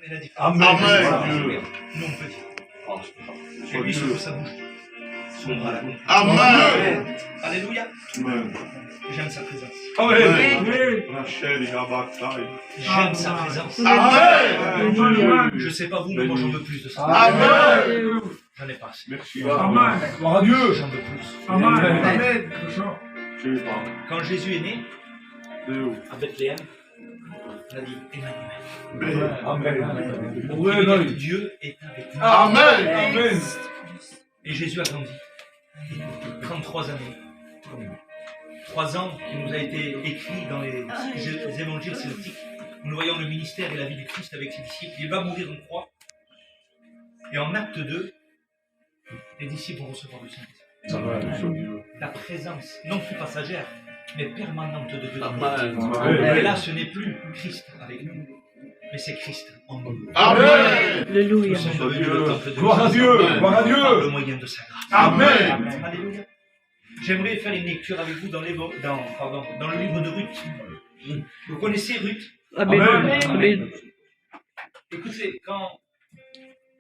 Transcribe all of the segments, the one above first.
fait la différence. Amen. Nous, on peut dire. Et lui, sur sa bouche. Son bras la gonfle. Amen. Alléluia. Amen. J'aime sa présence. Amen. Rachel et Abakai. J'aime sa présence. Amen. Je sais pas vous, mais moi j'en veux plus de ça. Amen. J'en ai pas assez. Merci. Amen. Gloire à Dieu. J'en veux plus. Amen. Amen. Je sais pas. Quand Jésus est né Dieu. à Bethléem, on a dit Emmanuel. Amen. Dieu est avec nous. Amen. Amen. Et Jésus a grandi. 33 années. 3 ans qui nous a été écrit dans les évangiles synoptiques. Nous voyons le ministère et la vie du Christ avec ses disciples. Il va mourir en croix. Et en acte 2, les disciples vont recevoir le Saint-Esprit. La présence, non plus passagère, mais permanente de Dieu. Et là, ce n'est plus Christ avec nous, mais c'est Christ en nous. Amen. Nous sommes devenus le temple de Gloire à Dieu. Dieu. Gloire à Par Dieu. le moyen de sa grâce. Amen. Alléluia. J'aimerais faire une lecture avec vous dans le livre de Ruth. Vous connaissez Ruth? Amen. Écoutez, quand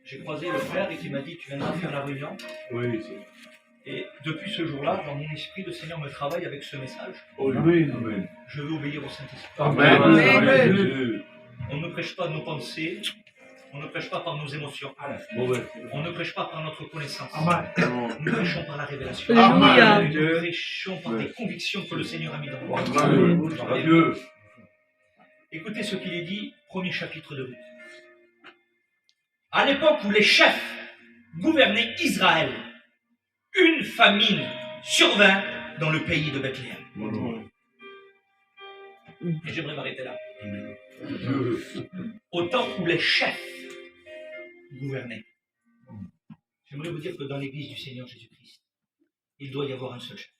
j'ai croisé le frère et qu'il m'a dit tu viendras faire la réunion, Oui. et depuis ce jour-là, dans mon esprit, le Seigneur me travaille avec ce message. Amen. Je veux obéir au Saint-Esprit. Amen. On ne prêche pas de nos pensées, on ne prêche pas par nos émotions, on ne prêche pas par notre connaissance. Nous prêchons par la révélation. Amen. Nous prêchons par des convictions que le Seigneur a mis dans nous. Gloire à Dieu. Écoutez ce qu'il est dit, premier chapitre de Ruth. À l'époque où les chefs gouvernaient Israël, une famine survint dans le pays de Bethléem. Et j'aimerais m'arrêter là. Au temps où les chefs gouvernaient. J'aimerais vous dire que dans l'église du Seigneur Jésus-Christ, il doit y avoir un seul chef.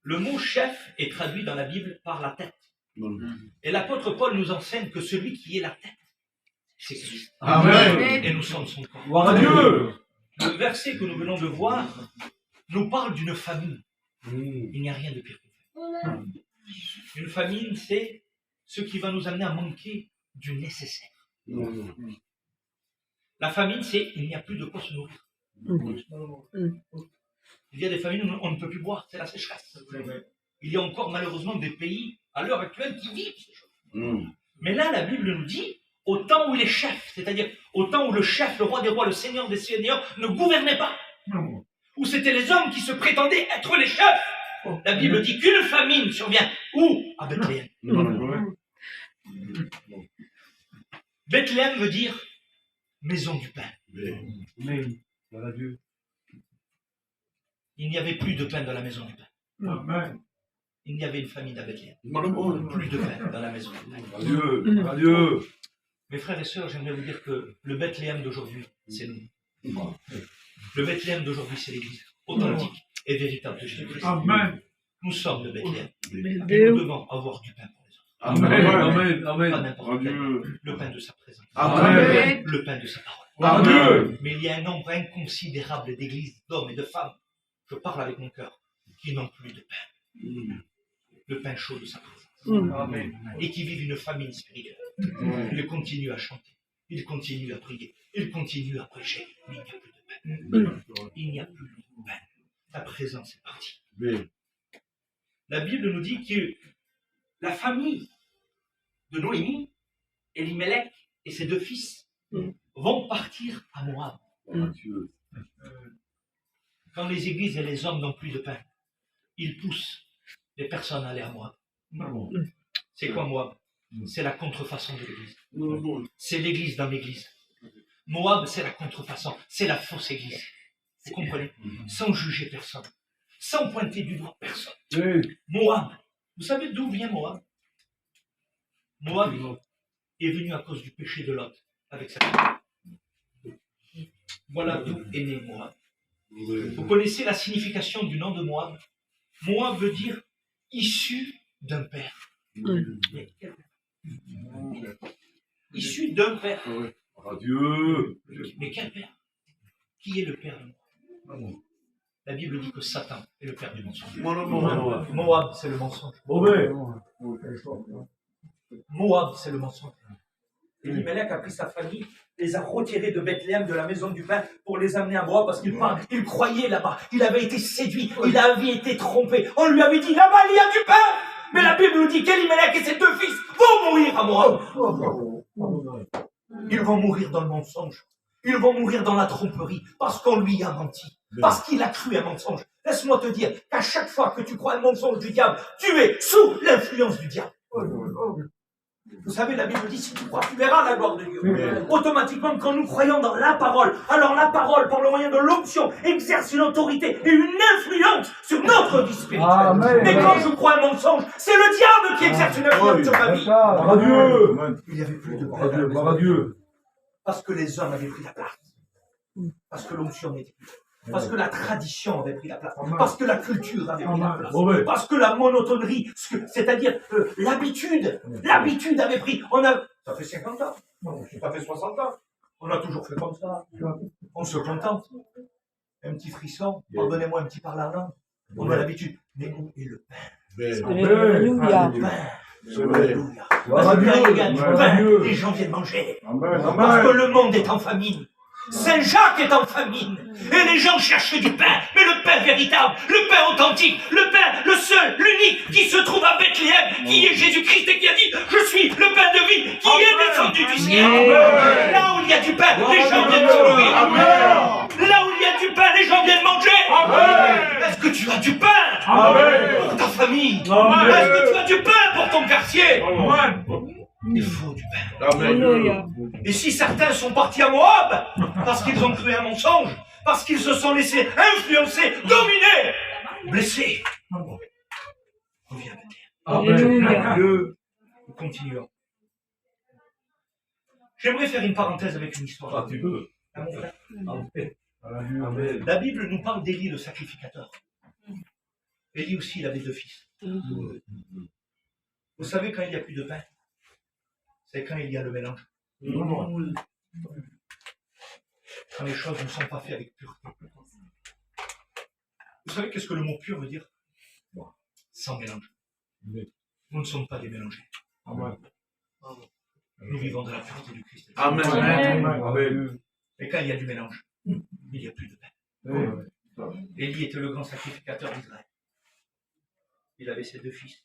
Le mot chef est traduit dans la Bible par la tête. Et l'apôtre Paul nous enseigne que celui qui est la tête, c'est Christ. Amen. Et nous sommes son corps. Gloire à Dieu. Le verset que nous venons de voir nous parle d'une famine. Il n'y a rien de pire qu'une famine. Une famine, c'est ce qui va nous amener à manquer du nécessaire. La famine, c'est il n'y a plus de quoi se nourrir. Il y a des famines où on ne peut plus boire, c'est la sécheresse. Il y a encore malheureusement des pays à l'heure actuelle qui vivent ces choses. Mais là, la Bible nous dit, au temps où les chefs, c'est-à-dire au temps où le chef, le roi des rois, le seigneur des seigneurs ne gouvernait pas, où c'était les hommes qui se prétendaient être les chefs, la Bible dit qu'une famine survient. Où? À Bethléem. Bethléem veut dire maison du pain. Amen. Gloire à Dieu. Il n'y avait plus de pain dans la maison du pain. Amen. Il y avait une famine à Bethléem. Plus de pain dans la maison du pain. Gloire à Dieu. Gloire à Dieu. Mes frères et sœurs, j'aimerais vous dire que le Bethléem d'aujourd'hui, c'est nous. Le Bethléem d'aujourd'hui, c'est l'Église authentique et véritable de Jésus-Christ. Amen. Nous sommes le Bethléem. Et nous devons avoir du pain pour les autres. Amen. Amen. Pas Amen. n'importe quel. Le pain de sa présence. Amen. Le pain de sa parole. Gloire à Dieu. Mais il y a un nombre inconsidérable d'églises, d'hommes et de femmes, je parle avec mon cœur, qui n'ont plus de pain. Le pain chaud de sa présence. Amen. Et qui vivent une famine spirituelle. Ils continuent à chanter, ils continuent à prier, ils continuent à prêcher, mais il n'y a plus de pain. Il n'y a plus de pain. Ta présence est partie. La Bible nous dit que la famille de Noémie, Elimelech et ses 2 fils vont partir à Moab. Quand les églises et les hommes n'ont plus de pain, ils poussent les personnes à aller à Moab. C'est quoi Moab? C'est la contrefaçon de l'église. C'est l'église dans l'église. Moab, c'est la contrefaçon. C'est la fausse église. Vous comprenez? Sans juger personne. Sans pointer du doigt personne. Moab. Vous savez d'où vient Moab? Moab est venu à cause du péché de Lot avec sa femme. Voilà d'où est né Moab. Vous connaissez la signification du nom de Moab? Moab veut dire issu d'un père. Mais quel père? Issu d'un père. Dieu. Mais quel père? Qui est le père de Moab? La Bible dit que Satan est le père du mensonge. Moab, c'est le mensonge. Mauvais. Moab, c'est le mensonge. Elimelech a pris sa famille, les a retirés de Bethléem, de la maison du pain, pour les amener à Moab, parce qu'il croyait là-bas. Il avait été séduit, il avait été trompé. On lui avait dit, là-bas, il y a du pain. Mais la Bible nous dit qu'Elimelech et ses 2 fils vont mourir à Moab. Ils vont mourir dans le mensonge. Ils vont mourir dans la tromperie, parce qu'on lui a menti. Parce qu'il a cru un mensonge. Laisse-moi te dire qu'à chaque fois que tu crois un mensonge du diable, tu es sous l'influence du diable. Vous savez, la Bible dit, si tu crois, tu verras la gloire de Dieu. Automatiquement, quand nous croyons dans la parole, alors la parole, par le moyen de l'onction, exerce une autorité et une influence sur notre vie spirituelle. Mais quand je crois un mensonge, c'est le diable qui exerce une influence sur ma vie. Par Dieu. Il n'y avait plus de Par Dieu. Par Dieu. parce que les hommes avaient pris la place. Parce que l'onction n'était plus. Parce que la tradition avait pris la place. Parce que la culture avait pris la place. Parce que la monotonerie, c'est-à-dire l'habitude avait pris. Ça fait 50 ans. Ça fait 60 ans. On a toujours fait comme ça. On se contente. Un petit frisson. Pardonnez-moi un petit par la langue. On a l'habitude. Mais où est le pain? Alléluia. Alléluia. Parce que quand il y a du pain, les gens viennent manger. Parce que le monde est en famine. Saint Jacques est en famine. Et les gens cherchent du pain. Mais le pain véritable, le pain authentique, le pain, le seul, l'unique, qui se trouve à Bethléem, qui est Jésus-Christ et qui a dit, je suis le pain de vie, qui est descendu du ciel. Là où il y a du pain, les gens viennent se nourrir. Là où il y a du pain, les gens viennent manger. Est-ce que tu as du pain pour ta famille? Est-ce que tu as du pain pour ton quartier? Il faut du pain. Alléluia. Et si certains sont partis à Moab, parce qu'ils ont cru un mensonge, parce qu'ils se sont laissés influencer, dominer, blessés, on vient à Bethléem. Alléluia. Nous continuons. J'aimerais faire une parenthèse avec une histoire. Tu peux. Ah, mon frère. Amen. La Bible nous parle d'Élie le sacrificateur. Élie aussi, il avait 2 fils. Vous savez quand il n'y a plus de pain? C'est quand il y a le mélange. Quand les choses ne sont pas faites avec pureté. Vous savez qu'est-ce que le mot pur veut dire? Sans mélange. Nous ne sommes pas des mélangés. Nous vivons de la pureté du Christ. Amen. Amen. Et quand il y a du mélange, il n'y a plus de pain. Élie était le grand sacrificateur d'Israël. Il avait ses 2 fils.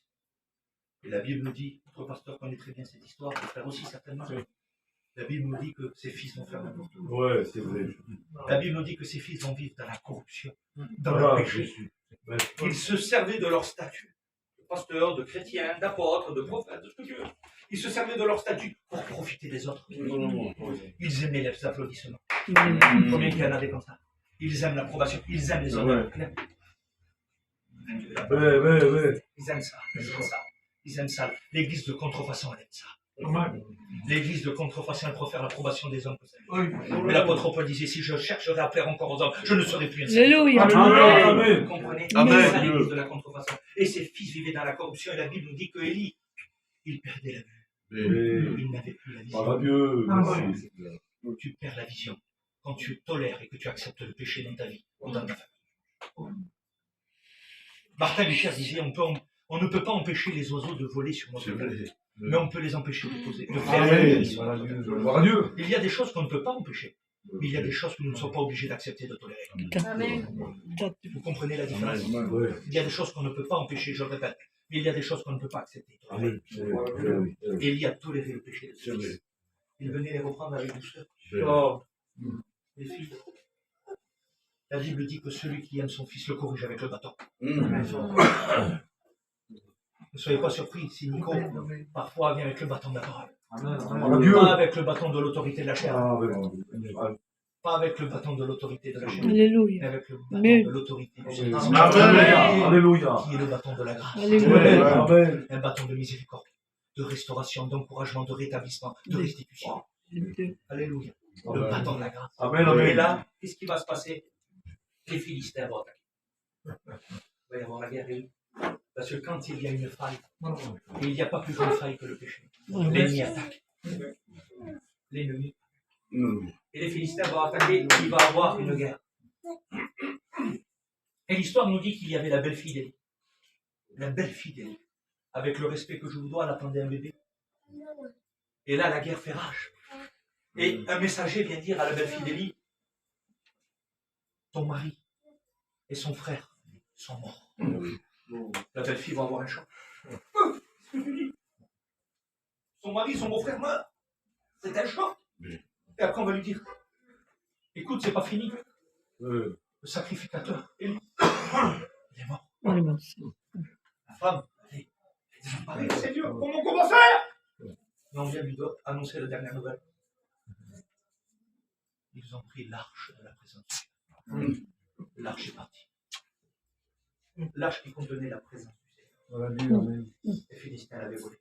Et la Bible nous dit, notre pasteur connaît très bien cette histoire, mon frère aussi certainement. La Bible nous dit que ses fils vont faire n'importe quoi. Ouais, c'est vrai. La Bible nous dit que ses fils vont vivre dans la corruption, dans le péché. Ils se servaient de leur statut, de pasteur, de chrétien, d'apôtre, de prophète, de ce que tu veux. Ils se servaient de leur statut pour profiter des autres. Ils aimaient les applaudissements. Combien il y en avait comme ça? Ils aiment l'approbation, ils aiment les honneurs. Ils aiment ça, ils aiment ça. Ils aiment ça. L'église de contrefaçon, elle aime ça. L'église de contrefaçon, elle préfère l'approbation des hommes que celle. Mais l'apôtre Paul disait, si je chercherai à plaire encore aux hommes, je ne serai plus ainsi. Alléluia. Vous comprenez? Amen. C'est ça l'église de la contrefaçon. Et ses fils vivaient dans la corruption, et la Bible nous dit que Élie, il perdait la vue. Il n'avait plus la vision. Par Dieu. Tu perds la vision quand tu tolères et que tu acceptes le péché dans ta vie ou dans ta famille. Martin Luther disait, on ne peut pas empêcher les oiseaux de voler sur notre tête, mais on peut les empêcher de poser, de faire la nuit sur notre tête. Par Dieu. Il y a des choses qu'on ne peut pas empêcher, mais il y a des choses que nous ne sommes pas obligés d'accepter de tolérer. Vous comprenez la différence? Il y a des choses qu'on ne peut pas empêcher, je le répète, mais il y a des choses qu'on ne peut pas accepter. Et il y a toléré le péché de ses fils. Il venait les reprendre avec douceur. Oh, les filles. La Bible dit que celui qui aime son fils le corrige avec le bâton. Ne soyez pas surpris si Nico, parfois, vient avec le bâton de la parole. Pas avec le bâton de l'autorité de la chair. Pas avec le bâton de l'autorité de la chair. Alléluia. Mais avec le bâton de l'autorité du Seigneur. Alléluia. Qui est le bâton de la grâce. Alléluia. Amen. Un bâton de miséricorde, de restauration, d'encouragement, de rétablissement, de restitution. Alléluia. Le bâton de la grâce. Amen. Et là, qu'est-ce qui va se passer? Les Philistins vont attaquer. Il va y avoir la guerre. Parce que quand il y a une faille, et il n'y a pas plus grande faille que le péché, l'ennemi attaque. L'ennemi. Et les Philistins vont attaquer, il va y avoir une guerre. Et l'histoire nous dit qu'il y avait la belle-fille d'Élie. La belle-fille d'Élie. Avec le respect que je vous dois, elle attendait un bébé. Et là, la guerre fait rage. Et un messager vient dire à la belle fille d'Élie, ton mari et son frère sont morts. La belle fille va avoir un choc. Qu'est-ce que tu dis? Son mari, son beau-frère meurt. C'est un choc. Et après, on va lui dire, écoute, c'est pas fini. Le sacrificateur, Élie, il est mort. La femme, elle est désemparée. C'est Dieu, comment on va faire? Et on vient lui annoncer la dernière nouvelle. Ils ont pris l'arche de la présence. L'arche est partie. L'arche qui contenait la présence du Seigneur. Les Philistins l'avaient volée.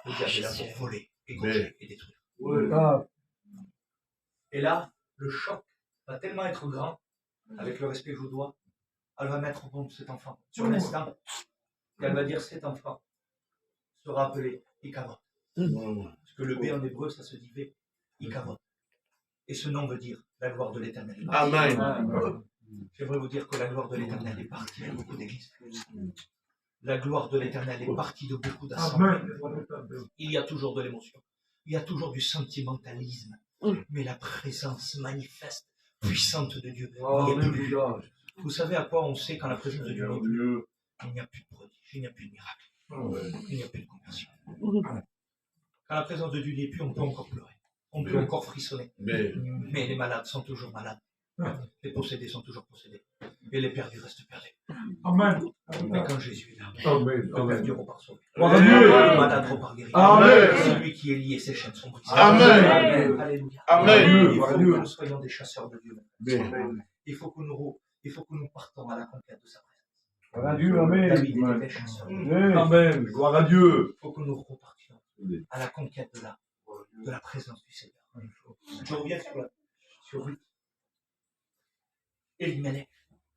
Le diable l'a pour voler, égorger et détruire. Et là, le choc va tellement être grand, avec le respect que je vous dois, elle va mettre au monde cet enfant. Sur l'instant, elle va dire cet enfant sera appelé Ikavod. Parce que le B en hébreu, ça se dit V, Ikavod. Et ce nom veut dire la gloire de l'Éternel. Amen. J'aimerais vous dire que la gloire de l'Éternel est partie de beaucoup d'églises. La gloire de l'Éternel est partie de beaucoup d'assemblées. Il y a toujours de l'émotion. Il y a toujours du sentimentalisme. Mais la présence manifeste, puissante de Dieu. n'y est plus. Vous savez à quoi on sait quand la présence de Dieu n'est plus? Il n'y a plus de prodige, il n'y a plus de miracle. Il n'y a plus de conversion. Quand la présence de Dieu n'est plus, on peut encore pleurer. On peut encore frissonner. Mais les malades sont toujours malades. Les possédés sont toujours possédés. Et les perdus restent perdus. Amen. Mais quand Jésus est là, Amen. le perdu repart sauvé. Amen. Le malade repart guéri. Amen. Celui qui est lié, ses chaînes sont brisées. Amen. Alléluia. Amen. Il faut que nous soyons des chasseurs de Dieu. Il faut que nous partons à la conquête de sa présence. Gloire à Dieu. Amen. David était des chasseurs. Amen. Gloire à Dieu. Il faut que nous repartions à la conquête de la présence du Seigneur. Je reviens sur Ruth. Elimelech,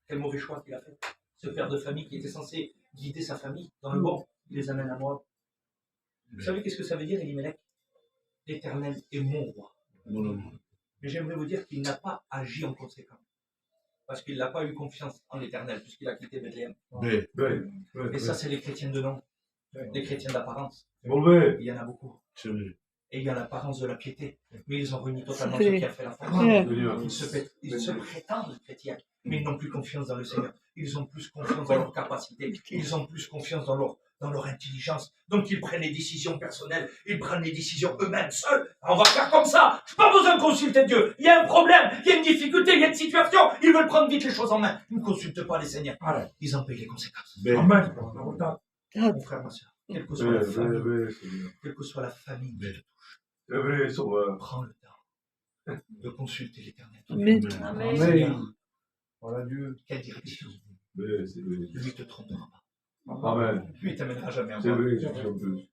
quel mauvais choix qu'il a fait. Ce père de famille qui était censé guider sa famille dans le bon, il les amène à moi. Vous savez qu'est-ce que ça veut dire, Elimelech? L'Éternel est mon roi. Mais j'aimerais vous dire qu'il n'a pas agi en conséquence. Parce qu'il n'a pas eu confiance en l'Éternel, puisqu'il a quitté Bethléem. Et ça, c'est les chrétiens de nom, les chrétiens d'apparence. Il y en a beaucoup. Et il y a l'apparence de la piété. Mais ils ont réuni totalement ce qui a fait la force. Ils se prétendent chrétiens, mais ils n'ont plus confiance dans le Seigneur. Ils ont plus confiance dans leur capacité. Ils ont plus confiance dans leur intelligence. Donc ils prennent les décisions personnelles. Ils prennent les décisions eux-mêmes, seuls. On va faire comme ça. Je n'ai pas besoin de consulter Dieu. Il y a un problème, il y a une difficulté, il y a une situation. Ils veulent prendre vite les choses en main. Ils ne consultent pas les seigneurs. Ils en payent les conséquences. Amen. Mon frère, ma soeur, quelle que soit la famille, quelle que soit la famille qui te touche, C'est vrai, sauveur. prends le temps de consulter l'Éternel. Amen. Seigneur, Gloire à Dieu. quelle direction? C'est vrai. Lui ne te trompera pas. Amen. Lui, il ne t'amènera jamais à C'est moi. vrai, c'est vrai.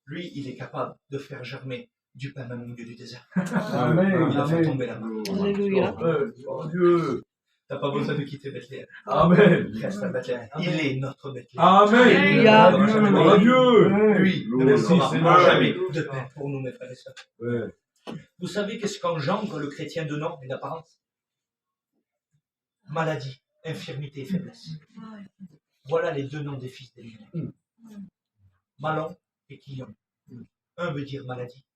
Lui, il est capable de faire germer du pain même au milieu du désert. Amen. Il a fait tomber la main. Alléluia. Gloire à Dieu. Tu n'as pas besoin de quitter Bethléem. Amen. Reste à Bethléem. Il est notre Bethléem. Amen. Gloire à Dieu. Lui ne Merci, mettra Seigneur. jamais de pain pour nous, mes frères et sœurs. Ouais. Vous savez qu'est-ce qu'engendre le chrétien de nom et d'apparence? Maladie, infirmité et faiblesse. Voilà les deux noms des fils d'Élie. Malon et Quillon. Un veut dire maladie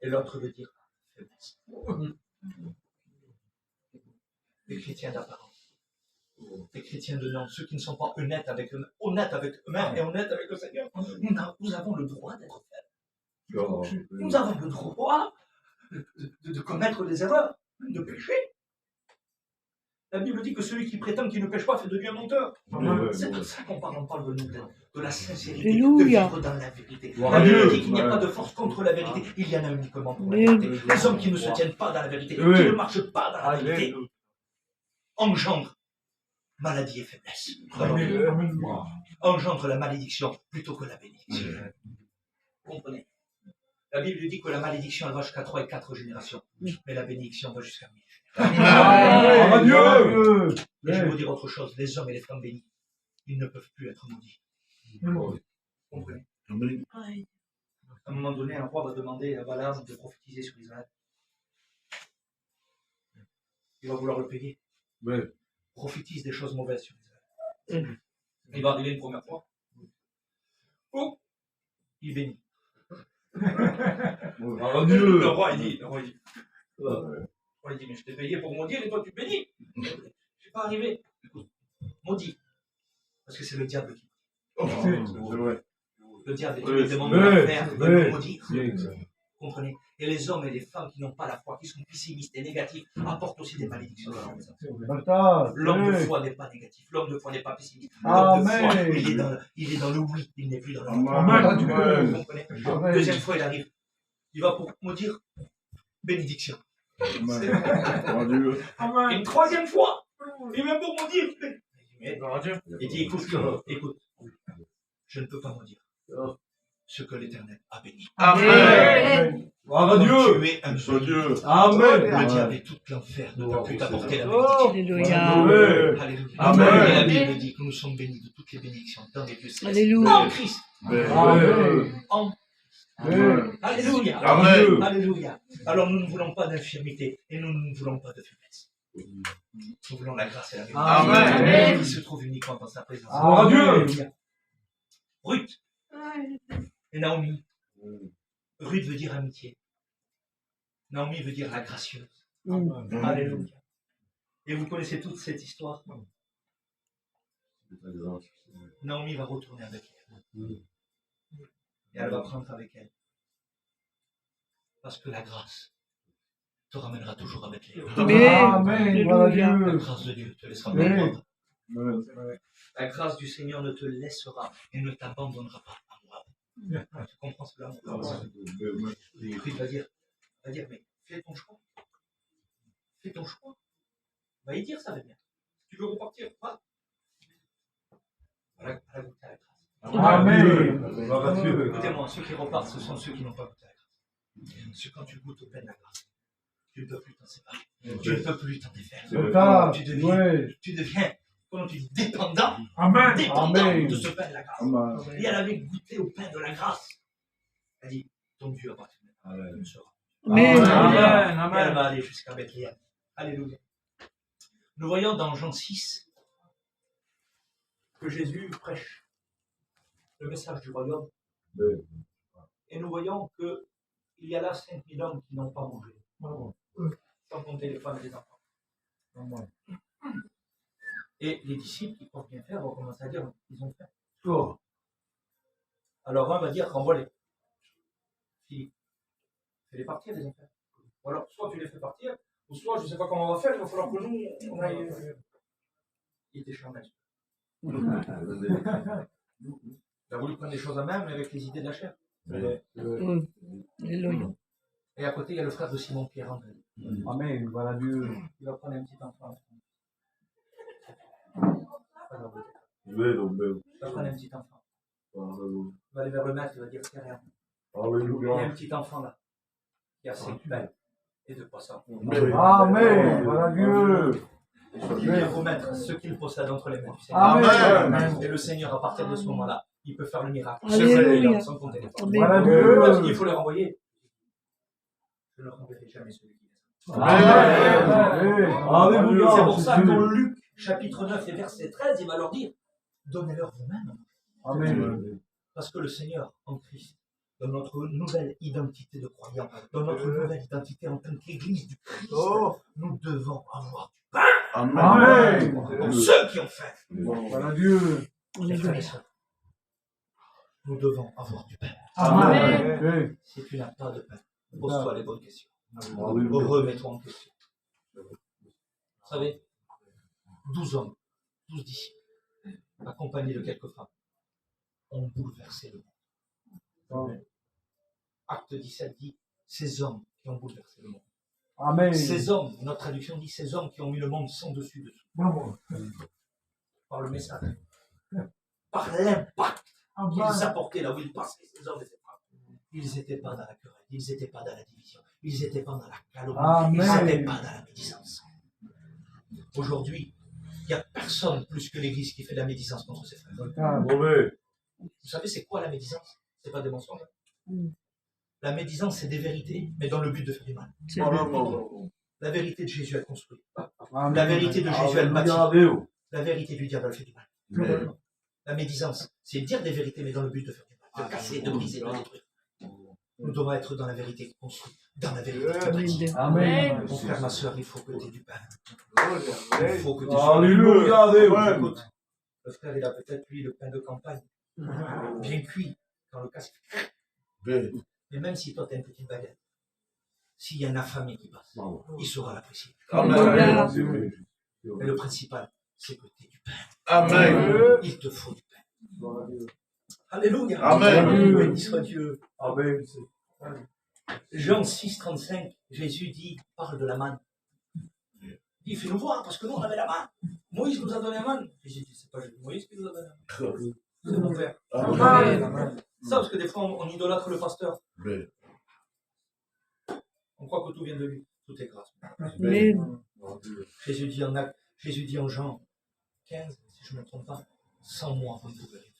et l'autre veut dire faiblesse. Les chrétiens d'apparence. Les chrétiens de nom, ceux qui ne sont pas honnêtes avec eux-mêmes et honnêtes avec le Seigneur. Nous avons le droit d'être faibles. Nous avons le droit de commettre des erreurs, de pécher. La Bible dit que celui qui prétend qu'il ne pêche pas fait de lui un menteur. C'est pour ça qu'on parle de nous, de la sincérité, Alléluia. de vivre dans la vérité. Gloire La à Bible Dieu. dit qu'il n'y a pas de force contre la vérité. Il y en a uniquement pour la Amen. vérité. Les hommes qui ne se tiennent pas dans la vérité, qui Oui. ne marchent pas dans la vérité, engendrent maladie et faiblesse. Engendrent la malédiction plutôt que la bénédiction. Vous comprenez? La Bible dit que la malédiction elle va jusqu'à 3 et 4 générations, mais la bénédiction va jusqu'à 1000 générations. Gloire à Dieu. Et je vais vous dire autre chose, les hommes et les femmes bénis, ils ne peuvent plus être maudits. Vous comprenez? À un moment donné, un roi va demander à Balaam de prophétiser sur Israël. Il va vouloir le payer. Prophétise des choses mauvaises sur Israël. Il va arriver une première fois. Oh, il bénit. Adieu. Le roi, il dit, mais je t'ai payé pour maudire et toi tu bénis. Je suis pas arrivé. Écoute, maudit. Parce que c'est le diable qui. C'est vrai. Le diable, Oui, il demande oui, à faire, il oui. veut maudire. Bien, ça. Comprenez? Et les hommes et les femmes qui n'ont pas la foi, qui sont pessimistes et négatifs, apportent aussi des malédictions dans leur maison. L'homme de foi n'est pas négatif, l'homme de foi n'est pas pessimiste. L'homme de foi, Amen. il est dans le oui, il n'est plus dans le Amen. non. Amen. Vous comprenez? Deuxième fois, il arrive. Il va pour maudire, bénédiction. Adieu. Et une troisième fois, il vient pour maudire. Il dit, écoute, je ne peux pas maudire ce que l'Éternel a béni. Amen. Adieu. Tu es un Soit Dieu. Le Amen. diable et toute l'enfer ne peut plus t'apporter la bénédiction. Alléluia. Amen. Alléluia. Amen. Et la Bible dit que nous sommes bénis de toutes les bénédictions dans les lieux célestes. Alléluia. En Christ. Amen. En Amen. Alléluia. Amen. Alléluia. Alors nous ne voulons pas d'infirmité et nous ne voulons pas de faiblesse. Nous voulons la grâce et la bénédiction. Amen. Qui se trouve uniquement dans sa présence. Adieu. Alléluia. Ruth et Naomi. Ruth veut dire amitié. Naomi veut dire la gracieuse. Alléluia. Et vous connaissez toute cette histoire. Naomi va retourner avec elle. Et elle va prendre avec elle. Parce que la grâce te ramènera toujours avec elle. Amen. Voilà Alléluia. La Dieu. grâce de Dieu te laissera Oui. pas prendre. Amen. La grâce du Seigneur ne te laissera et ne t'abandonnera pas à moi. Tu comprends cela? Et puis il va dire, mais fais ton choix. Fais ton choix. Va y dire ça va bien. Tu veux repartir, va. Voilà goûter à la grâce. Amen. Adieu. Écoutez-moi, ceux qui repartent, ce sont ceux qui n'ont pas goûté à la grâce. Parce que quand tu goûtes au pain de la grâce, tu ne peux plus t'en séparer. Tu ne peux plus t'en défaire. Total. Tu Oui. deviens, comment tu dis, dépendant. Amen. Dépendant Amen. de ce pain de la grâce. Amen. Et elle avait goûté au pain de la grâce. Elle dit, ton Dieu appartient à me sera. Amen. Et elle va aller jusqu'à Bethléem. Alléluia. Nous voyons dans Jean 6 que Jésus prêche le message du royaume. Oui. Et nous voyons qu'il y a là 5000 hommes qui n'ont pas mangé. Sans compter les femmes et les enfants. Et les disciples qui peuvent bien faire vont commencer à dire ils ont faim. Alors un va dire renvoie-les. Philippe, fais-les partir, les enfants. Ou alors soit tu les fais partir, ou soit je ne sais pas comment on va faire, il va falloir que nous on aille. Il était charmé. Il a voulu prendre les choses à main, mais avec les idées de la chair. Alléluia. Et à côté, il y a le frère de Simon Pierre André. Amen. Voilà Dieu. Il va prendre un petit enfant. Il va prendre un petit enfant. Il va aller vers le maître, il va dire c'est rien. Il y a un Alléluia. petit enfant là, qui a 5 pains et 2 poissons. Amen. Voilà Dieu. Il vient remettre ce qu'il possède entre les mains du Seigneur. Amen. Et le Seigneur, à partir de ce moment-là, il peut faire le miracle. Alléluia. Sans compter les femmes. Amen. Voilà Parce Dieu. qu'il faut les renvoyer. Je ne renverrai jamais celui qui les a. Amen. C'est pour ça que dans Luc, chapitre 9 et verset 13, il va leur dire donnez-leur vous-même. Amen. Parce que le Seigneur, en Christ, dans notre nouvelle identité de croyants, dans notre nouvelle identité en tant qu'Église du Christ, nous devons avoir du pain. Amen. Pour ceux qui ont faim, Voilà Dieu. les frères et sœurs, nous devons avoir du pain. Amen. Si tu n'as pas de pain, pose-toi les bonnes questions. Alléluia. Remets-toi en question. Vous savez, 12 hommes, 12 disciples, accompagnés de quelques femmes, ont bouleversé le monde. Acte 17 dit ces hommes qui ont bouleversé le monde. Amen. Ces hommes, notre traduction dit ces hommes qui ont mis le monde sans dessus-dessous. Par le message, par l'impact qu'ils apportaient là où ils passaient, ces hommes et ces femmes. Ils n'étaient pas dans la querelle, ils n'étaient pas dans la division, ils n'étaient pas dans la calomnie, ils Amen. n'étaient pas dans la médisance. Aujourd'hui, il n'y a personne plus que l'Église qui fait de la médisance contre ses frères. Mauvais. Vous savez, c'est quoi la médisance? C'est pas des mensonges. La médisance, c'est des vérités, mais dans le but de faire du mal. C'est La vérité de Jésus, elle construit. Amen. La vérité de Jésus, elle bâtit. Alléluia. La vérité du diable, elle fait du mal. La médisance, c'est dire des vérités, mais dans le but de faire du mal. de casser, de briser, de détruire. Nous devons être dans la vérité, construits dans la vérité. Amen. Mon frère, ma soeur, il faut que tu aies du pain. Il faut que tu Alléluia, Dieu. Écoute, le frère, il a peut-être, lui, le pain de campagne, bien cuit, dans le casque. Amen. Mais même si toi, tu as une petite baguette, s'il y a un affamé qui passe, il saura l'apprécier. Amen. Mais le principal, c'est que tu aies du pain. Amen. Il te faut du pain. Alléluia. Amen. Béni soit Dieu. Amen. Jean 6, 35, Jésus dit, parle de la manne. Il fait nous voir, parce que nous, on avait la manne. Moïse nous a donné la manne. Jésus dit, c'est pas Moïse qui nous a donné la manne. C'est mon père. Amen. Ça, parce que des fois, on idolâtre le pasteur. Amen. On croit que tout vient de lui. Tout est grâce. Amen. Jésus dit en acte, Jésus dit en Jean 15, si je ne me trompe pas, sans moi, vous ne pouvez rien faire.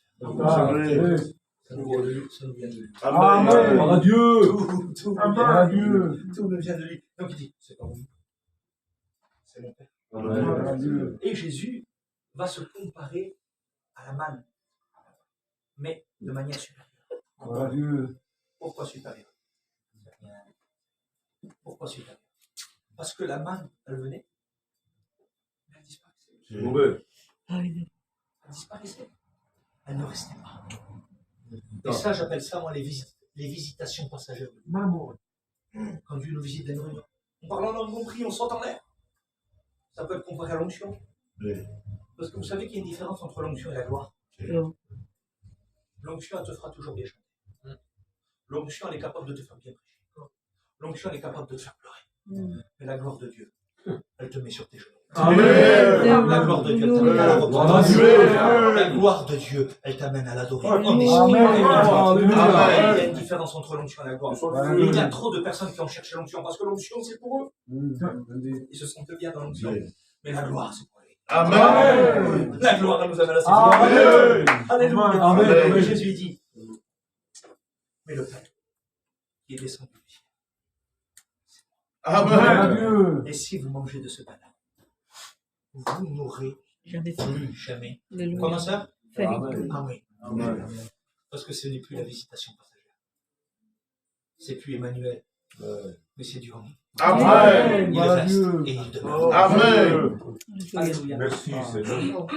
Ça nous vient de lui. Ça nous vient de lui. Amen. Gloire à Dieu. Tout Gloire à Dieu. nous vient de lui. Donc il dit, c'est pas vous. C'est mon père. Gloire à Dieu. Et Jésus va se comparer à la manne, mais de manière supérieure. Gloire à Dieu. Pourquoi supérieure? Pourquoi supérieure? Parce que la manne, elle venait, mais elle disparaissait. Mauvais. Amen. Elle disparaissait. Elle ne restait pas. Et ça, j'appelle ça, moi, les visitations passagères. Quand Dieu nous visite dans une réunion, on parle en langue, on prie, on saute en l'air. Ça peut être comparé à l'onction. Oui. Parce que vous savez qu'il y a une différence entre l'onction et la gloire. Non. L'onction, elle te fera toujours bien chanter. L'onction, elle est capable de te faire bien prêcher. L'onction, elle est capable de te faire pleurer. Mais la gloire de Dieu, elle te met sur tes genoux. Amen. La gloire de Dieu, elle t'amène à la repentance. La gloire de Dieu, elle t'amène à l'adorer. On est Amen. Il y a une différence entre l'onction et la gloire. Amen. Il y a trop de personnes qui ont cherché l'onction parce que l'onction, c'est pour eux. Ils se sentent bien dans l'onction. Mais la gloire, c'est pour eux. Amen. La gloire, elle nous amène à la Amen. sécurité. Alléluia. Amen. Et Jésus dit, mais le pain qui est descendu du ciel. Gloire Amen. à Dieu. Et si vous mangez de ce pain-là, vous n'aurez Jamais fait. plus jamais. Alléluia. Comment ça? Amen. Ah oui. Amen. Parce que ce n'est plus la visitation passagère. C'est plus Emmanuel, mais c'est Dieu en nous. Amen. Il Gloire à reste Dieu. et il demeure. Amen. Alléluia. Merci, Seigneur.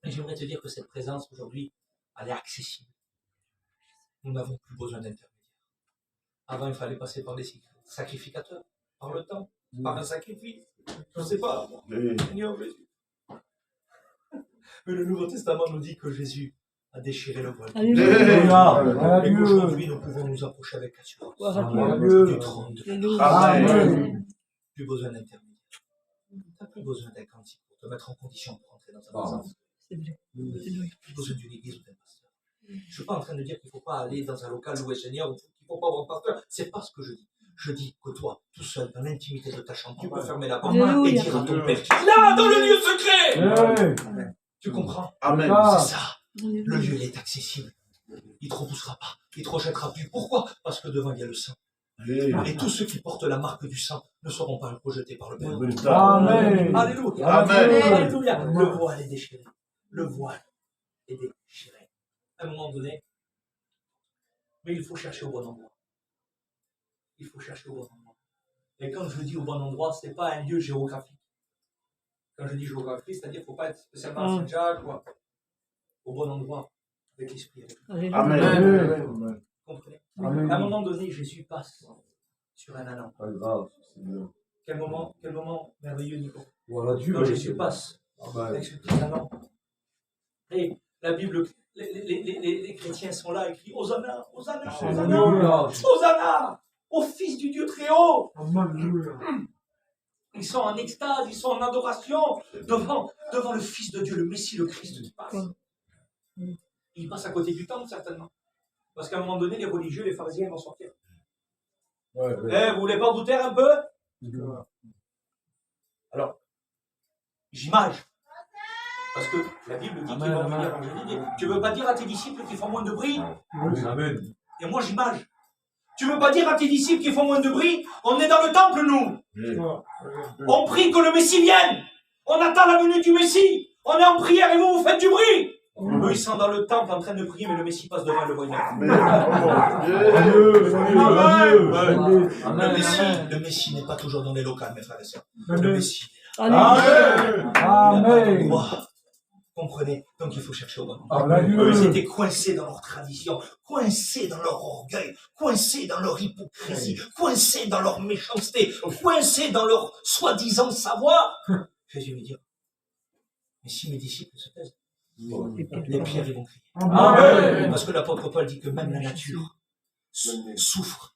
Et j'aimerais te dire que cette présence aujourd'hui, elle est accessible. Nous n'avons plus besoin d'intermédiaire. Avant, il fallait passer par les sacrificateurs, par le temps, par un sacrifice. Je ne sais pas, moi. Oui. Seigneur Jésus. Mais le Nouveau Testament nous dit que Jésus a déchiré le voile. Alléluia. Gloire à Et Dieu. qu'aujourd'hui, nous pouvons nous approcher avec assurance Gloire à Gloire à Dieu. Dieu. du trône de Dieu. Alléluia. Amen. Plus besoin d'intermédiaire. Tu n'as plus besoin d'un cantique pour te mettre en condition pour entrer dans sa présence. C'est vrai. Alléluia. Plus besoin d'une église ou d'un pasteur. Je ne suis pas en train de dire qu'il ne faut pas aller dans un local louer Seigneur ou qu'il ne faut pas avoir un pasteur. C'est pas ce que je dis. Je dis que toi, tout seul, dans l'intimité de ta chambre, tu peux fermer la porte et Alléluia. dire à ton Père, là, dans le lieu secret. Hey. Tu comprends? Amen. Ah. C'est ça. Le lieu, il est accessible. Il ne te repoussera pas. Il ne te rejettera plus. Pourquoi? Parce que devant, il y a le sang. Oui. Et tous ceux qui portent la marque du sang ne seront pas rejetés par le Père. Amen. Alléluia. Amen. Alléluia. Le voile est déchiré. Le voile est déchiré. À un moment donné, mais il faut chercher au bon endroit. Il faut chercher au bon endroit. Et quand je dis au bon endroit, ce n'est pas un lieu géographique. Quand je dis géographique, c'est-à-dire qu'il ne faut pas être spécialement à Saint-Jacques, quoi. Au bon endroit, avec l'esprit. Avec le Alléluia. Amen. Amen. Vous comprenez? Amen. À un moment donné, Jésus passe sur un âne. Pas grave, Seigneur. Quel moment merveilleux, Nico. Voilà Dieu. Quand Jésus passe Amen. avec ce petit âne. Et la Bible, les chrétiens sont là et crient Hosanna, Hosanna, Hosanna, Alléluia. Hosanna au Fils du Dieu très haut. Alléluia. Ils sont en extase, ils sont en adoration devant le Fils de Dieu, le Messie, le Christ qui passe. Il passe à côté du temple, certainement. Parce qu'à un moment donné, les religieux, les pharisiens vont sortir. Ouais, Vous voulez pas goûter un peu? Alors, j'image. Parce que la Bible dit qu'ils vont venir évangéliser. Tu veux pas dire à tes disciples qu'ils font moins de bruit? Amen. Et moi, j'image. Tu veux pas dire à tes disciples qu'ils font moins de bruit? On est dans le temple, nous. On prie que le Messie vienne. On attend la venue du Messie. On est en prière et vous faites du bruit. Eux, ils sont dans le temple en train de prier, mais le Messie passe devant, le voyant. Le Messie n'est pas toujours dans les locales, mes frères et sœurs. Le Messie est là. Alléluia. Il n'a pas Amen. d'endroit. Comprenez? Donc il faut chercher au bon endroit. Amen. Eux, ils étaient coincés dans leur tradition, coincés dans leur orgueil, coincés dans leur hypocrisie, coincés dans leur méchanceté, coincés dans leur soi-disant savoir. Jésus lui dit, mais si mes disciples se taisent, les pierres, ils vont crier. Amen. Parce que l'apôtre Paul dit que même la nature souffre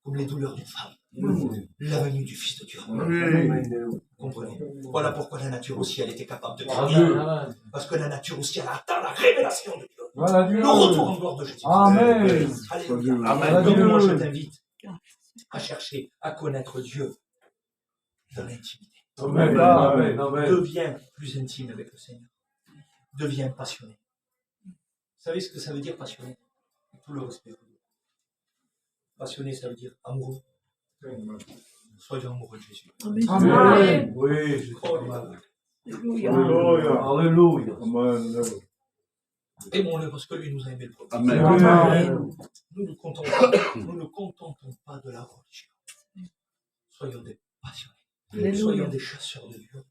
comme les douleurs d'une femme. La venue du Fils de Dieu. Comprenez? Voilà pourquoi la nature aussi, elle était capable de crier. Parce que la nature aussi, elle a atteint la révélation de Dieu. Voilà Dieu. Le retour en gloire de Jésus. Amen. Alléluia. Amen. Donc moi, je t'invite à chercher à connaître Dieu dans l'intimité. Amen. Amen. Amen. Deviens plus intime avec le Seigneur. Deviens passionné. Vous savez ce que ça veut dire passionné? Tout le respect. Passionné, ça veut dire amoureux. Soyons amoureux de Jésus. Amen. Amen. Oui, je Oh, là. Alléluia. Alléluia. Aimons-le parce que lui nous a aimé le premier. Amen. Nous ne contentons pas de la religion. Soyons des passionnés. Alléluia. Soyons des chasseurs de Dieu.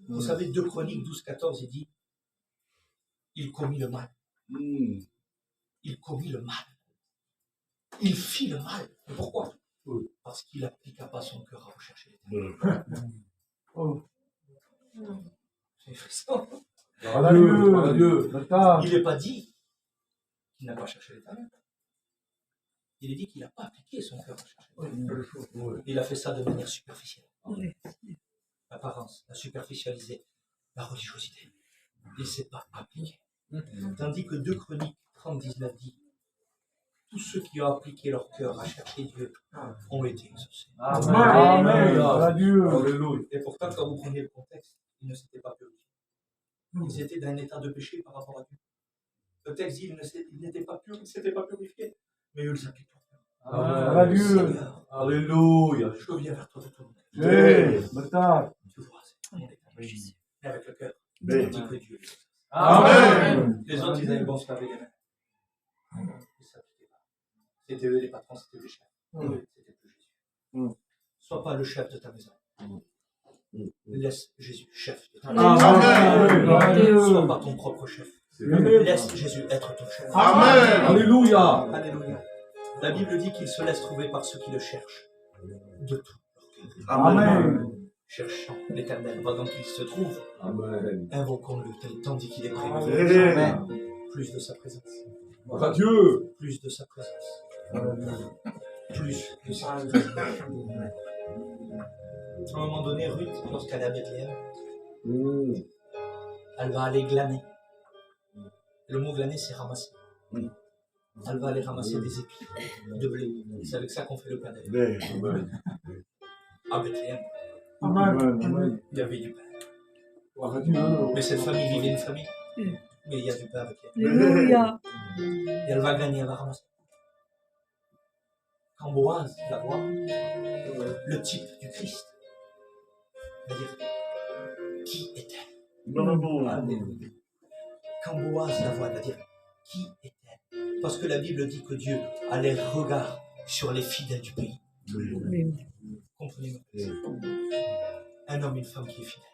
Vous savez, 2 Chroniques 12-14, il dit, il commit le mal. Il commit le mal. Il fit le mal. Mais pourquoi? Parce qu'il n'appliqua pas son cœur à rechercher l'éternel. Oh. C'est frisson. Voilà Dieu. Voilà Dieu. Il n'est pas dit qu'il n'a pas cherché l'éternel. Il est dit qu'il n'a pas appliqué son cœur à chercher l'éternel. Il a fait ça de manière superficielle. Oui. L'apparence, la superficialisé, la religiosité. Il ne s'est pas appliqué. Tandis que 2 Chroniques 30-19 dit, tous ceux qui ont appliqué leur cœur à chercher Dieu ont été exaucés. Amen. Voilà Dieu. Alléluia. Et pourtant, quand vous prenez le contexte, ils ne s'étaient pas purifiés. Ils étaient dans un état de péché par rapport à Dieu. Le texte dit, ils n'étaient pas purs, ils ne s'étaient pas purifiés. Mais eux, ils s'appliquent leur cœur. Voilà Dieu. Seigneur, Alléluia. je viens vers toi de tout mon cœur. Tu vois, c'est mon état. Mais avec le cœur, on dit que Dieu. Amen. Les autres, ils avaient bon se laver les mains. Ils s'appliquaient pas. C'était eux les patrons, c'était les chefs. C'était plus Jésus. Sois pas le chef de ta maison. Laisse Jésus chef de ta maison. Amen. Sois pas ton propre chef. Laisse Jésus être ton chef. Alléluia. Alléluia. La Bible dit qu'il se laisse trouver par ceux qui le cherchent de tout leur cœur. Amen. Cherchant l'Éternel pendant qu'il se trouve, Amen. invoquons-le tandis qu'il est près. Amen. Plus de sa présence. Voilà Dieu. Plus de sa présence. Plus de sa présence. À un moment donné, Ruth, lorsqu'elle est à Bethléem, elle va aller glaner. Le mot glaner, c'est ramasser. Elle va aller ramasser des épis de blé. C'est avec ça qu'on fait le pain d'ailleurs. À Bethléem, Amen. il y avait du pain. Voilà Dieu. Mais cette famille vivait une famille. Mais il y a du pain avec elle. Alléluia. Et elle va gagner, elle va ramasser. Quand Boaz la voit, le type du Christ, va dire, qui est-elle? Alléluia. Quand Boaz la voit, elle va dire, qui est-elle? Parce que la Bible dit que Dieu a les regards sur les fidèles du pays. Amen. Comprenez-moi. Un homme, une femme qui est fidèle.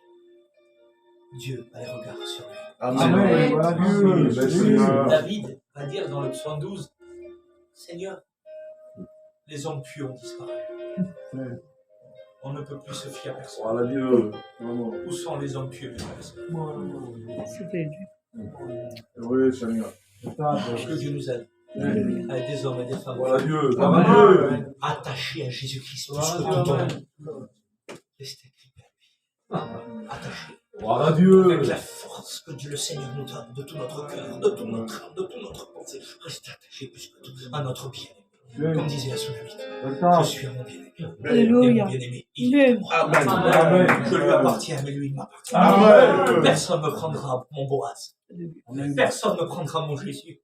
Dieu a les regards sur lui. Amen. Voilà Dieu. David va dire dans le psaume 12, Seigneur, les hommes pieux ont disparu. On ne peut plus se fier à personne. Voilà Dieu. Où sont les hommes pieux, mes frères et sœurs? C'était Dieu. Oui, Seigneur. Que Dieu nous aide. Alléluia. Avec des hommes et des femmes Voilà Dieu. Voilà Dieu. attachés à Jésus-Christ plus que tout homme. Restez à lui. Attachés. Voilà Dieu. Avec la force que Dieu le Seigneur nous donne, de tout notre cœur, de tout notre âme, de toute notre pensée. Restez attachés plus que tout à notre bien-aimé. Comme disait la Sunamite, je suis à mon bien-aimé. Et mon Alléluia. bien-aimé, il est moi. Amen. Je lui appartiens, mais lui, il m'appartient. Amen. Personne ne me prendra mon Boaz. Personne ne me prendra mon Jésus.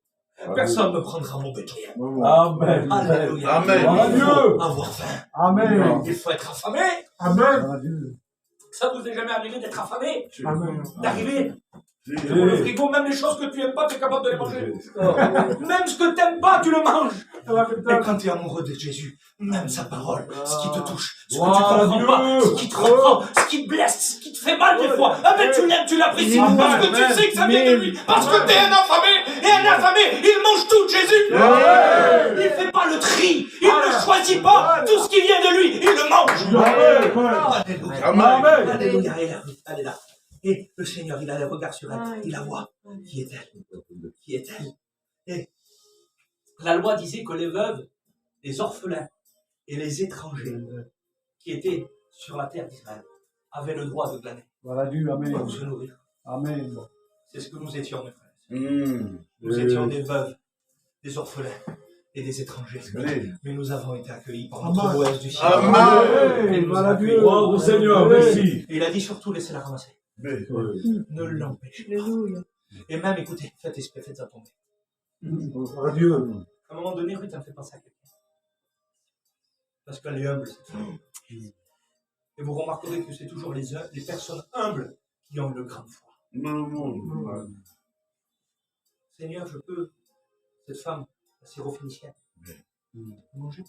Personne ne me prendra mon Bethléem. Amen. Alléluia. Amen. Il Voilà Dieu. faut avoir faim. Amen. Il faut être affamé. Amen. Voilà Dieu. Ça vous est jamais arrivé d'être affamé? Amen. D'arriver Dans le frigo, même les choses que tu n'aimes pas, tu es capable de les manger. Même ce que tu n'aimes pas, tu le manges. Et quand tu es amoureux de Jésus, même sa parole, ce qui te touche, ce que tu comprends pas, ce qui te reprend, ce qui te blesse, ce qui te fait mal des fois, ah ben tu l'aimes, tu l'apprécies, parce que tu sais que ça vient de lui, parce que tu es un affamé, et un affamé, il mange tout, Jésus. Il fait pas le tri, il ne choisit pas tout ce qui vient de lui, il le mange. Alléluia. Alléluia. Elle est là. Et le Seigneur, il a le regard sur elle, il la voit. Qui est-elle? Qui est-elle? Et la loi disait que les veuves, les orphelins et les étrangers qui étaient sur la terre d'Israël avaient le droit de glaner Voilà Dieu, amen. pour se nourrir. Amen. C'est ce que nous étions, mes frères. Nous étions des veuves, des orphelins et des étrangers. Mais nous avons été accueillis par notre Boaz du ciel. Amen. Et nous Voilà a accueillis. Dieu. Wow, Seigneur, merci. Et il a dit surtout, laissez-la ramasser. Ne l'empêchez pas. Alléluia. Et même, écoutez, faites-en tomber. Voilà Dieu. À un moment donné, Ruth, elle me fait penser à quelqu'un. Parce qu'elle est humble, cette femme. Et vous remarquerez que c'est toujours les personnes humbles qui ont une grande foi. Seigneur, je peux, cette femme, la syrophénicienne, manger.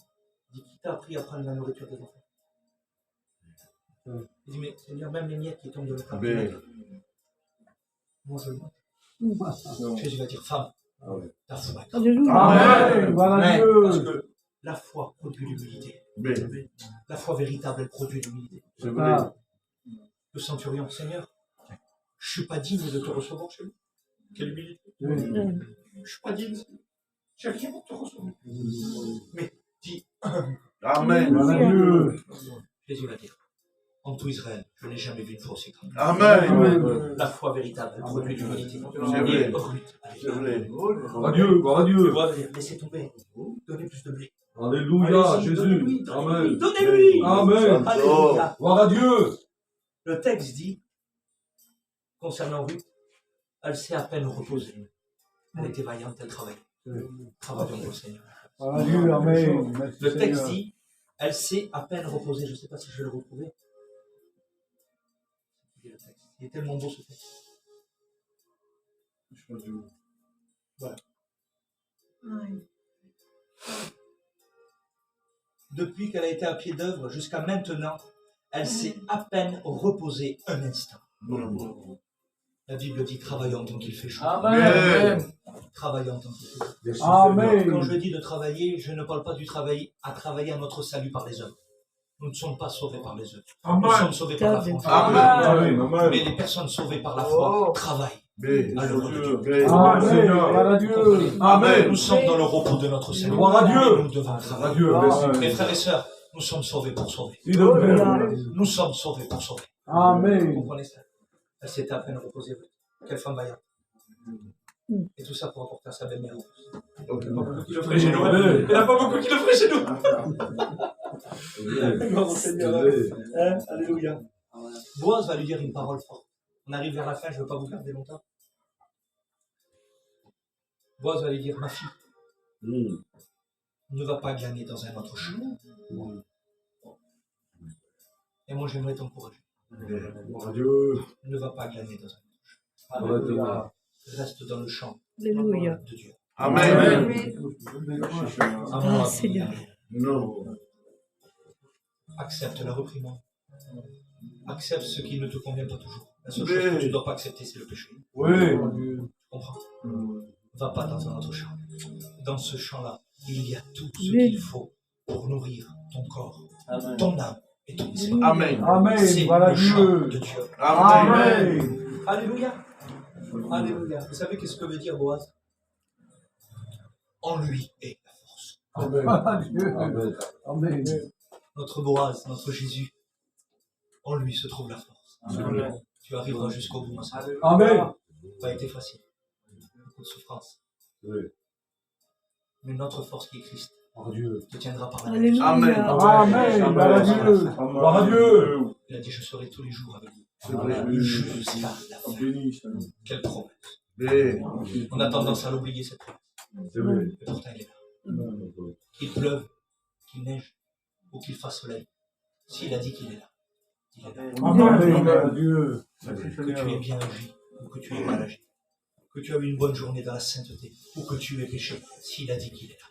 Il dit, qui t'a appris à prendre la nourriture des enfants? Il dit, mais Seigneur, même les miettes qui tombent de la table, moi je le mange. Jésus va dire, femme, ta foi est grande. Alléluia. Amen. Voilà Parce Dieu. que la foi produit l'humilité. La foi véritable, elle produit l'humilité. Le centurion, Seigneur, je ne suis pas digne de te recevoir chez nous. Quelle humilité. Je ne suis pas digne. J'ai rien pour te recevoir. Mais dis, Amen. Voilà Dieu. Jésus va dire, en tout Israël, je n'ai jamais vu une foi aussi grande. Amen. La foi véritable, elle produit l'humilité. vrai. Et Ruth, C'est vrai. Voilà Dieu. Voilà tu Dieu. vois, laissez tomber. Donnez plus de blé. Alléluia, Allez-y, Jésus. donnez-lui, Amen. donnez-lui. Amen. Alléluia. Voilà Dieu. Le texte dit, concernant Ruth, elle s'est à peine reposée. Elle était vaillante, elle travaillait. Travaillons pour le Seigneur. Voilà Dieu. Amen. Merci, Le texte Seigneur. dit, elle s'est à peine reposée. Je ne sais pas si je vais le retrouver. Il est tellement beau ce texte. Voilà. Depuis qu'elle a été à pied d'œuvre jusqu'à maintenant, elle s'est à peine reposée un instant. La Bible dit travaillant tant qu'il fait chaud. Amen. Travaillant tant qu'il fait chaud. Amen. Quand je dis de travailler, je ne parle pas du travail à travailler à notre salut par les œuvres. Nous ne sommes pas sauvés par les œuvres. Nous sommes sauvés par la foi. Amen. Mais les personnes sauvées par la foi travaillent. À l'œuvre de Dieu. Amen. Voilà Dieu. Amen. Nous sommes dans le repos de notre Seigneur. Gloire à Dieu. Et nous devons travailler. Dieu. Merci. Mes frères et sœurs, nous sommes sauvés pour sauver. Il est vrai. Nous sommes sauvés pour sauver. Vous Amen. comprenez ça? Elle s'est à peine reposée. Quelle femme vaillante. Et tout ça pour apporter à sa belle-mère. Il n'y en a pas beaucoup qui le feraient chez nous. Il n'y en a pas beaucoup qui le feraient chez nous. Gloire au Seigneur. Hein? Alléluia. Boaz va lui dire une parole forte. On arrive vers la fin, je ne veux pas vous garder longtemps. Boaz va lui dire, ma fille, ne va pas glaner dans un autre champ. Et moi, j'aimerais t'encourager. Gloire à Dieu. Ne va pas glaner dans un autre champ. Alléluia. Reste dans le champ Alléluia. de Dieu. Amen. Ah, Seigneur. Non. Accepte la reprimande. Accepte ce qui ne te convient pas toujours. La seule chose que tu ne dois pas accepter, c'est le péché. Oui. Tu comprends? Va pas dans un autre champ. Dans ce champ-là, il y a tout ce qu'il faut pour nourrir ton corps, ton âme et ton esprit. Amen. Amen. C'est Voilà le champ Dieu. de Dieu. Amen. Amen. Alléluia. Alléluia. Vous savez qu'est-ce que veut dire Boaz? En lui est la force. Amen. Amen. Notre Boaz, notre Jésus, en lui se trouve la force. Amen. Tu arriveras jusqu'au bout. Ça Amen. n'a pas été facile. Beaucoup de souffrance. Mais notre force qui est Christ te tiendra par la main. Alléluia. Amen. Amen. Voilà Dieu. Gloire à Dieu. Il a dit, je serai tous les jours avec vous. C'est vrai. Jusqu'à la fin. Quelle promesse. Amen. On a tendance à l'oublier cette promesse. C'est vrai. Et pourtant, il est là. Qu'il pleuve, qu'il neige, ou qu'il fasse soleil. S'il a dit qu'il est là, il est là. Amen. Gloire à Dieu. Que tu aies bien agi ou que tu aies mal agi, que tu as eu une bonne journée dans la sainteté, ou que tu aies péché, s'il a dit qu'il est là.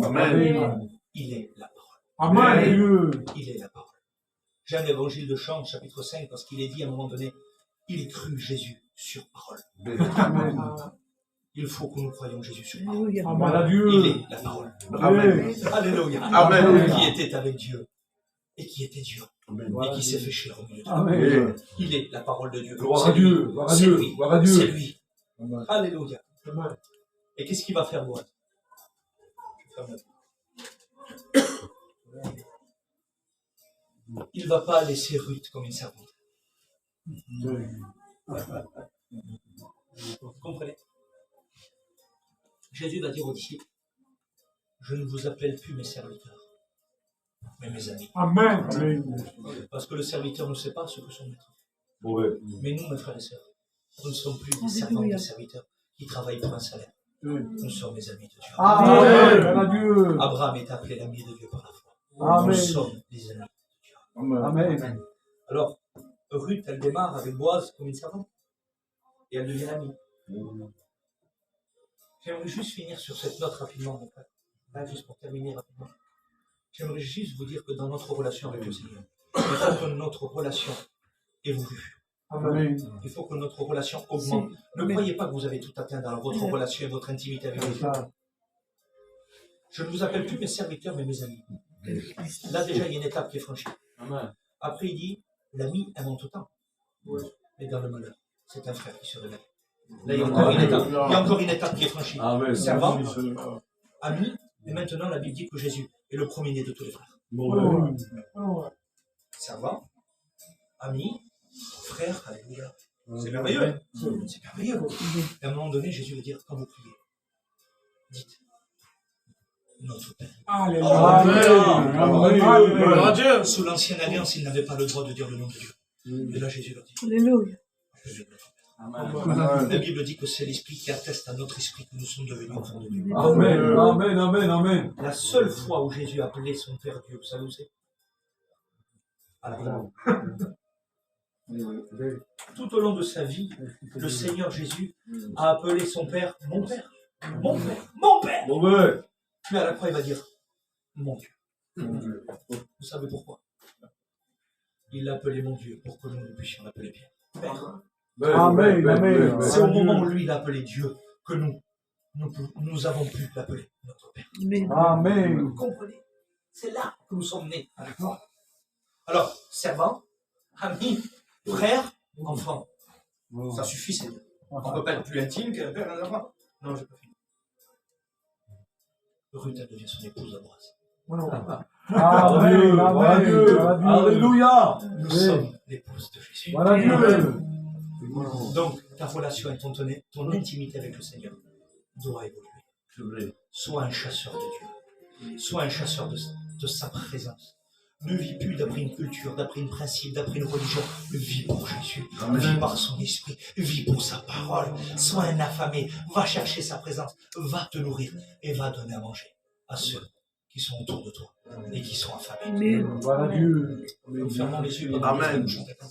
Amen. Il est la parole. Amen. Il est la parole. J'aime l'évangile de Jean, chapitre 5, parce qu'il est dit à un moment donné, il crut Jésus sur parole. Il faut que nous croyions Jésus sur parole. Alléluia. Amen à Dieu. Il est la parole. Amen. Alléluia. Amen. Qui était avec Dieu et qui était Dieu et qui s'est fait chair au milieu de nous. Amen. Il est la parole de Dieu. Gloire C'est à lui. Dieu. Gloire à C'est Dieu. lui. Gloire à C'est Dieu. lui. Amen. Alléluia. Et qu'est-ce qu'il va faire, Boaz? Je ferme la porte. Il ne va pas laisser Ruth comme une servante. Vous comprenez? Jésus va dire aux disciples, je ne vous appelle plus mes serviteurs, mais mes amis. Amen. Parce que le serviteur ne sait pas ce que son maître fait. Mauvais. Mais nous, mes frères et sœurs, nous ne sommes plus des servants, des serviteurs qui travaillent pour un salaire. Nous sommes les amis de Dieu. Amen à Dieu. Abraham est appelé l'ami de Dieu par la foi. Amen. Nous sommes les amis de Dieu. Amen. Alors, Ruth, elle démarre avec Boaz comme une servante. Et elle devient amie. J'aimerais juste finir sur cette note rapidement, mon frère. Là, juste pour terminer rapidement. J'aimerais juste vous dire que dans notre relation avec le Seigneur, il faut que notre relation évolue. Amen. Il faut que notre relation augmente. Ne croyez pas que vous avez tout atteint dans votre relation et votre intimité avec Dieu. Je ne vous appelle plus mes serviteurs, mais mes amis. Là, déjà, il y a une étape qui est franchie. Après, il dit, l'ami aime en tout temps. Mais dans le malheur, c'est un frère qui se révèle. Là, il y a encore une étape. Il y a encore une étape qui est franchie. Amen. Servant, ami, et maintenant, la Bible dit que Jésus est le premier-né de tous les frères. Servant, ami, frère, alléluia. C'est merveilleux. C'est merveilleux. Et à un moment donné, Jésus va dire, quand vous priez, dites, notre Père. Amen. Sous l'ancienne alliance, ils n'avaient pas le droit de dire le nom de Dieu. Et là, Jésus leur dit, Alléluia. la Bible dit que c'est l'Esprit qui atteste à notre esprit que nous sommes devenus enfants de Dieu. Amen. Amen. Amen. Amen. La seule fois où Jésus a appelé son Père Dieu, vous savez où c'est? À la croix. Tout au long de sa vie, le Seigneur Jésus a appelé son Père mon Père. Mon Père. Mon Père. Mauvais. Puis à la croix, il va dire mon Dieu. Vous savez pourquoi? Il l'a appelé mon Dieu pour que nous puissions l'appeler Père. Amen. Amen. C'est au moment où lui l'a appelé Dieu que nous avons pu l'appeler notre Père. Amen. Vous comprenez? C'est là que nous sommes nés avec moi. Alors, servant, ami, frère, enfant. Ça suffit, c'est bien. On ne peut pas être plus intime qu'un père et un enfant. Non, je peux finir. Ruth, elle devient son épouse à Boaz. Amen. Amen. Alléluia. Nous sommes l'épouse de Jésus. Voilà Dieu. Donc, ta relation et ton intimité avec le Seigneur doit évoluer. Sois un chasseur de Dieu. Sois un chasseur de sa présence. Ne vis plus d'après une culture, d'après un principe, d'après une religion. Vis pour Jésus. Vis par son esprit. Vis pour sa parole. Sois un affamé. Va chercher sa présence. Va te nourrir et va donner à manger à ceux qui sont autour de toi et qui sont affamés. Amen. Voilà Dieu. Fermons les yeux. Amen. Nous chantons.